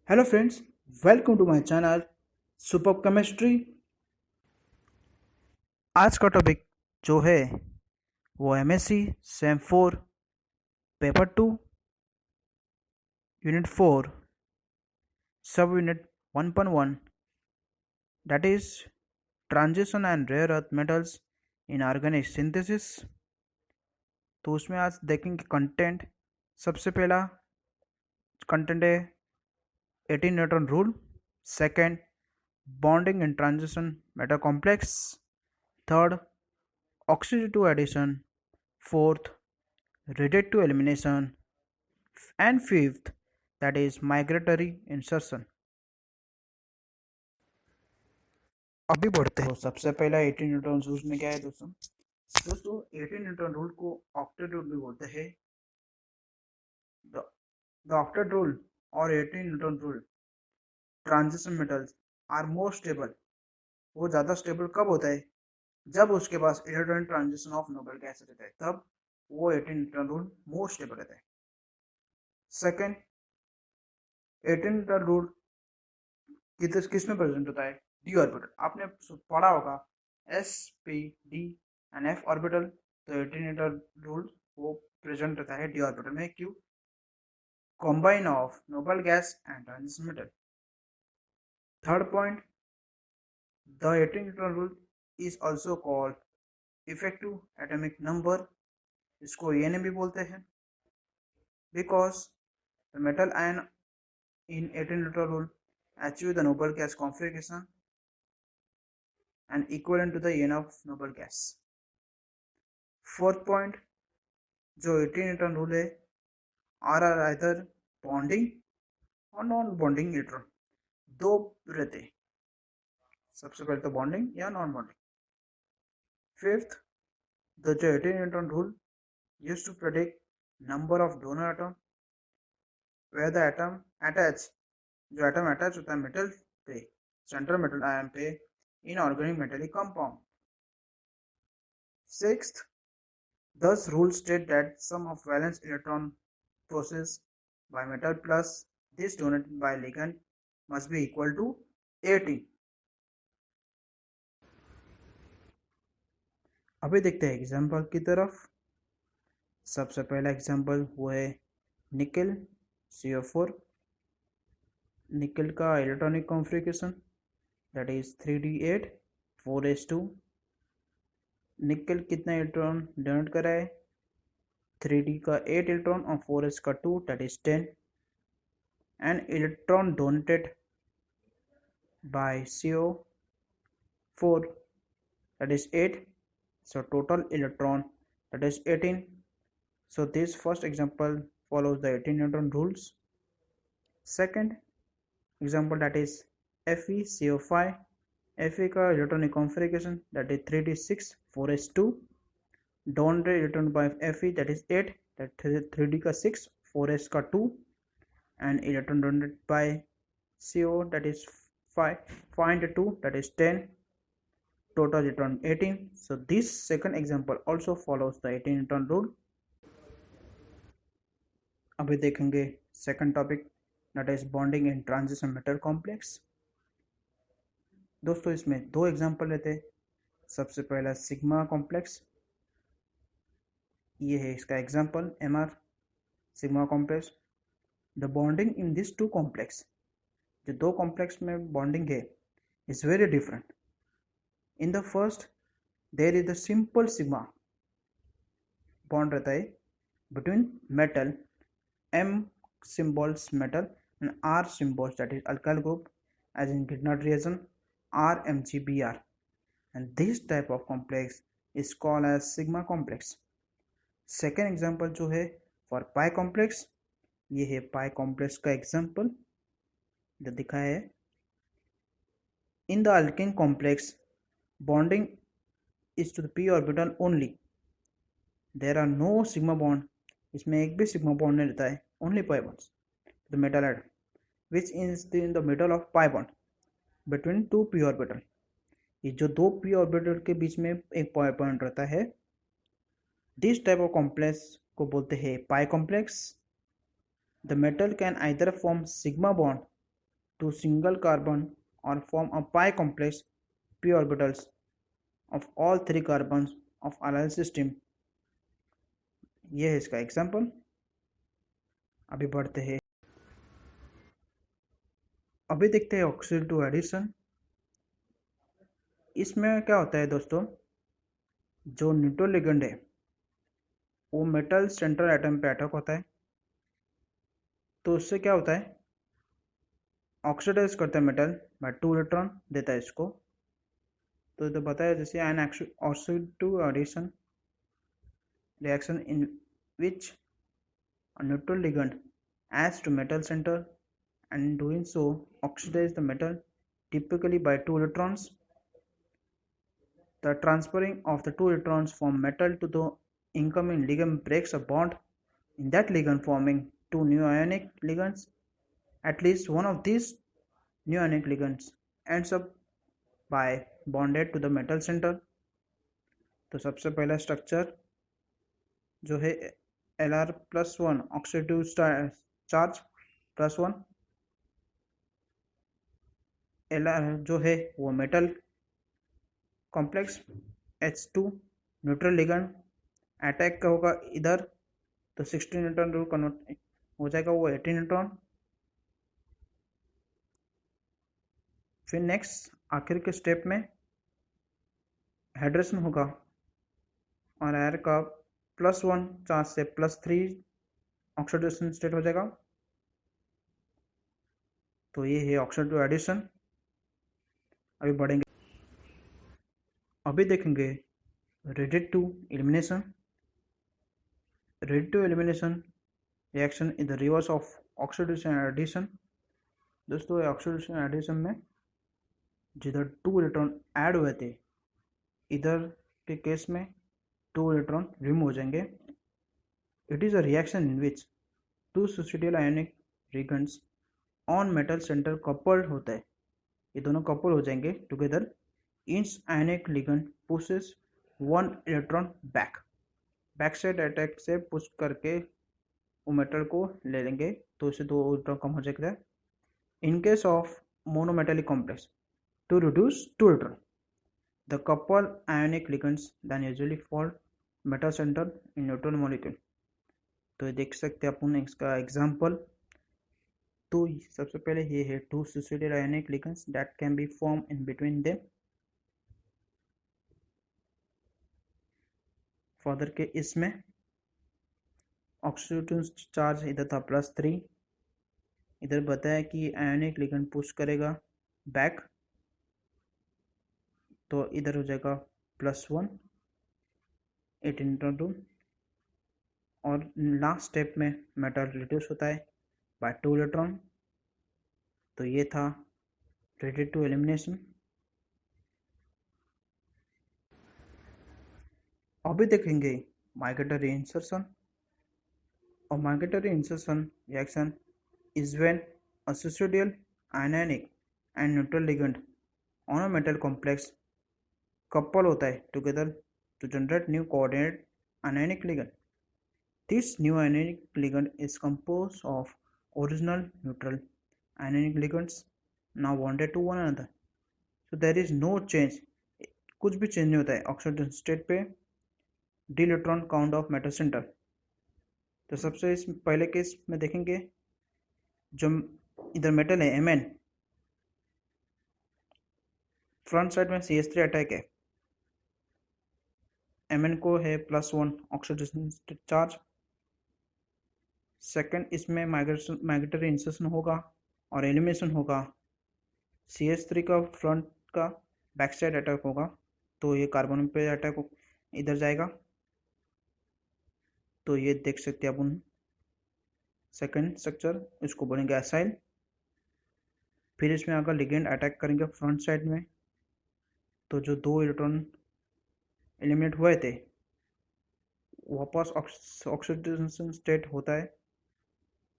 Hello friends, welcome to my channel super chemistry. आज का topic जो है वो एमएससी सेम 4 पेपर 2 यूनिट 4 सब unit 1.1 that is transition and rare earth metals in organic synthesis. तो उसमें आज देखेंगे कंटेंट। सबसे पहला कंटेंट है 18 Newton rule. Second, bonding in transition metal complex. Third, oxidative addition. Fourth, radiative elimination. And fifth, that is migratory insertion. अभी बढ़ते हैं। तो सबसे पहला 18 न्यूटन रूल में क्या है दोस्तों? 18 न्यूटन रूल को ऑक्टेट रूल भी बोलते हैं। द ऑक्टेट रूल और 18 Newton rule, transition metals are more stable. वो ज़्यादा स्टेबल कब होता है? जब उसके पास electron transition of noble gas रहता है, तब वो 18 न्यूटन रूल मोर स्टेबल रहता है। सेकेंड, 18 न्यूटन रूल किस में प्रेजेंट होता है? D orbital. आपने पढ़ा होगा S P D and F orbital. तो 18 न्यूटन रूल वो प्रेजेंट रहता है डी ऑर्बिटल में। क्यों? Combine of noble gas and transition metal. Third point, the 18 Newton rule is also called effective atomic number. इसको एन भी बोलते हैं, because the metal ion in 18 Newton rule achieve the noble gas configuration and equivalent to the n of noble gas. Fourth point, जो 18 Newton rule है, are either bonding और non bonding electron दो रहते हैं। सबसे पहले तो बॉन्डिंग या नॉन बॉन्डिंग। फिफ्थ, द जो 18 Newton rule use to predict number of donor atom where the atom attach, जो एटम अटैच होता है मेटल पे, सेंट्रल मेटल आयन पे, in organic metallic compound. Sixth, thus rules state that sum of valence electron processed by metal plus this donated by ligand must be equal to 18. अभी देखते हैं example की तरफ। सबसे पहला एग्जाम्पल वो है निकल CO4। निकल का electronic configuration that is 3d8 4s2। निकल कितना इलेक्ट्रॉन डोनेट करा है? 3d का 8 इलेक्ट्रॉन और 4s का 2 that is 10। And electron donated by CO4 that is 8, so total electron that is 18. So this first example follows the 18 Newton rules. Second example that is FeCO5। Fe का electronic configuration that is 3d6 4s2। donated electron by Fe that is 8, that 3d का 6 4s का 2 and electron donated by CO that is 5.2 that is 10, total electron 18. So this second example also follows the 18 electron rule. अभी देखेंगे second topic that is bonding in transition metal complex. दोस्तों इसमें दो example लेते हैं। सबसे पहला सिग्मा कॉम्प्लेक्स, ये है इसका example MR sigma complex. The bonding in this two complex, जो दो कॉम्प्लेक्स में बॉन्डिंग है, is very different. In the first there is the simple sigma bond रहता है between metal, M symbols metal and R symbols that is alkyl group, as in Grignard reaction RMgBr, and this type of complex is called as sigma complex. Second example जो है for pi complex, ये है pi complex का example जो दिखाया है। In the alkene complex, bonding is to the p orbital only. There are no sigma bond, इसमें एक भी sigma bond नहीं रहता है, only pi bonds. The metal atom which is in the middle of pi bond between two p orbital, ये जो दो p orbital के बीच में एक pi bond रहता है, this type of complex को बोलते हैं pi complex. The metal can either form sigma bond to single carbon or form a pi complex p orbitals of all 3 carbons of allyl system. ये है इसका example. अभी बढ़ते हैं, अभी देखते हैं ऑक्सीजन टू एडिशन। इसमें क्या होता है दोस्तों, जो न्यूट्रल लिगेंड है वो मेटल सेंट्रल एटम पे अटैक होता है, तो उससे क्या होता है, ऑक्सीडाइज करता है मेटल बाय 2 इलेक्ट्रॉन देता है इसको। तो बताया जैसे an oxygen to addition reaction in which a neutral ligand adds to metal center and in doing so oxidize the metal typically by 2 electrons. The transferring of the 2 electrons from metal to the incoming ligand breaks a bond in that ligand, forming 2 new ionic ligands. At least one of these new ionic ligands ends up by bonded to the metal center. तो सबसे पहला structure जो है Lr+1 oxidative charge +1, Lr जो है वो metal complex H2 neutral ligand attack का होगा इधर, तो 16 न्यूट्रॉन रूल कन्वर्ट हो जाएगा वो 18 न्यूट्रॉन। फिर नेक्स्ट आखिर के स्टेप में हाइड्रेशन होगा और एयर का +1 चार्ज से +3 ऑक्सीडेशन स्टेट हो जाएगा। तो ये है ऑक्सीडेटिव एडिशन। अभी बढ़ेंगे, अभी देखेंगे radiate to elimination. Radiate to elimination reaction is the reverse of oxidation and addition. दोस्तों ऑक्सीडेशन एडिशन में जिधर 2 इलेक्ट्रॉन ऐड हुए थे, इधर के केस में 2 इलेक्ट्रॉन रिमूव हो जाएंगे। It is a reaction in which 2 cisoidal ionic ligands on metal center coupled होता है, ये दोनों कपल हो जाएंगे together. Each ionic ligand pushes 1 electron back side attack से पुश करके वो मेटल को ले लेंगे, तो इससे 2 इलेक्ट्रॉन कम हो जाएगा। In case of monometallic complex to reduce 2 electron, the coupled ionic ligands then usually fall metal center in neutral molecule। तो देख सकते हैं अपन इसका एग्जांपल। तो सबसे पहले ये है 2 suicidal ionic ligands that can be formed in between them। Further के इसमें ऑक्सीडेटिव चार्ज इधर था +3, इधर बताया कि आयोनिक लिगेंड पुश करेगा बैक, तो इधर हो जाएगा +1 18 और लास्ट स्टेप में मेटल रिड्यूस होता है बाय 2 इलेक्ट्रॉन। तो ये था रेडिएट टू एलिमिनेशन। अभी देखेंगे माइग्रेटरी इंसर्शन। और migratory insertion reaction is when a cisoidal ionic and neutral ligand on a metal complex couple होता है together to generate new coordinate ionic ligand. This new ionic ligand is composed of original neutral ionic ligands now bonded to one another. So there is no change, कुछ भी change नहीं होता है oxidation state पे D electron count of metal centre. तो सबसे इस पहले केस में देखेंगे, जो इधर मेटल है Mn, फ्रंट साइड में CH3 अटैक है, Mn को है +1 ऑक्सीडेशन चार्ज। सेकंड इसमें माइग्रेटरी इंसर्शन होगा और एलिमिनेशन होगा, CH3 का फ्रंट का बैक साइड अटैक होगा, तो ये कार्बन पे अटैक इधर जाएगा। तो ये देख सकते हैं अपन सेकंड स्ट्रक्चर, इसको बोलेंगे एसाइल। फिर इसमें अगर लिगेंड अटैक करेंगे फ्रंट साइड में, तो जो 2 इलेक्ट्रॉन एलिमिनेट हुए थे वापस ऑक्सीडेशन स्टेट होता है,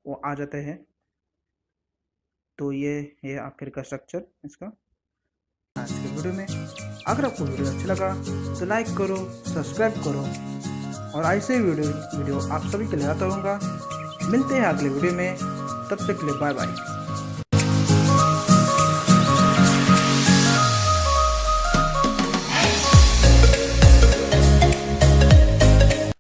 वो आ जाते हैं। तो ये है आखिर का स्ट्रक्चर इसका। आज के वीडियो में अगर आपको वीडियो अच्छा लगा तो लाइक करो, सब्सक्राइब करो और ऐसे वीडियो आप सभी के लिए लाता रहूँगा। मिलते हैं अगले वीडियो में, तब तक के लिए बाय बाय।